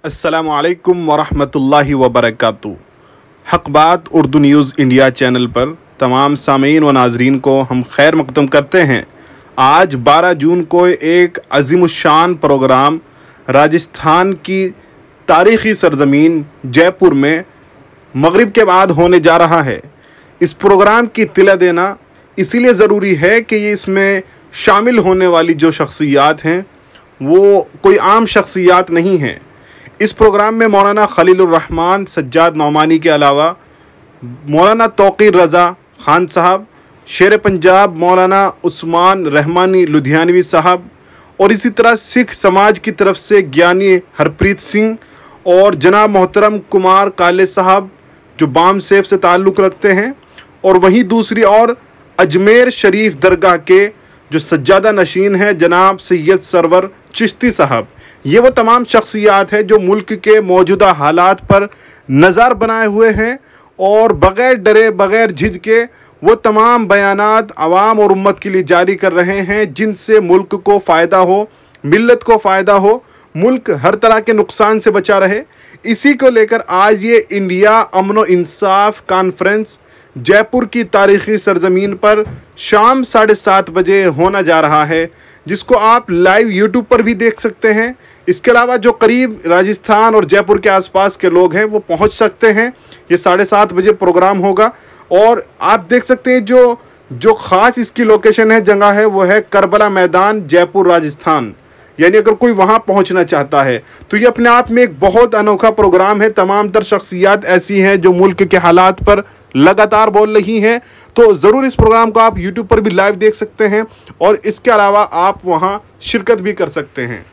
अस्सलामु अलैकुम वरहमतुल्लाहि वबरकातुहू। हक़ बात उर्दू न्यूज़ इंडिया चैनल पर तमाम सामीन व नाजरीन को हम खैर मक़दम करते हैं। आज 12 जून को एक अज़ीमुश्शान प्रोग्राम राजस्थान की तारीख़ी सरज़मीन जयपुर में मगरिब के बाद होने जा रहा है। इस प्रोग्राम की तिला देना इसीलिए ज़रूरी है कि ये इसमें शामिल होने वाली जो शख्सियात हैं वो कोई आम शख्सियात नहीं हैं। इस प्रोग्राम में मौलाना खलीलुर रहमान सज्जाद नौमानी के अलावा मौलाना तौक़ीर रज़ा ख़ान साहब, शेर पंजाब मौलाना उस्मान रहमानी लुधियानवी साहब और इसी तरह सिख समाज की तरफ से ज्ञानी हरप्रीत सिंह और जनाब मोहतरम कुमार काले साहब जो बाम सेफ से ताल्लुक़ रखते हैं, और वहीं दूसरी और अजमेर शरीफ दरगाह के जो सज्जादा नशीन हैं जनाब सैयद सरवर चिश्ती साहब। ये वो तमाम शख्सियात हैं जो मुल्क के मौजूदा हालात पर नज़र बनाए हुए हैं और बग़ैर डरे बग़ैर झिझके वो तमाम बयानात आवाम और उम्मत के लिए जारी कर रहे हैं जिनसे मुल्क को फ़ायदा हो, मिल्लत को फ़ायदा हो, मुल्क हर तरह के नुकसान से बचा रहे। इसी को लेकर आज ये इंडिया अमन व इंसाफ कॉन्फ्रेंस जयपुर की तारीख़ी सरज़मीन पर शाम 7:30 बजे होना जा रहा है, जिसको आप लाइव यूट्यूब पर भी देख सकते हैं। इसके अलावा जो करीब राजस्थान और जयपुर के आसपास के लोग हैं वो पहुंच सकते हैं। ये 7:30 बजे प्रोग्राम होगा और आप देख सकते हैं जो ख़ास इसकी लोकेशन है, जगह है, वो है करबला मैदान जयपुर राजस्थान। यानी अगर कोई वहाँ पहुँचना चाहता है तो ये अपने आप में एक बहुत अनोखा प्रोग्राम है। तमाम तर शख्सियात ऐसी हैं जो मुल्क के हालात पर लगातार बोल रही हैं, तो ज़रूर इस प्रोग्राम को आप यूट्यूब पर भी लाइव देख सकते हैं और इसके अलावा आप वहाँ शिरकत भी कर सकते हैं।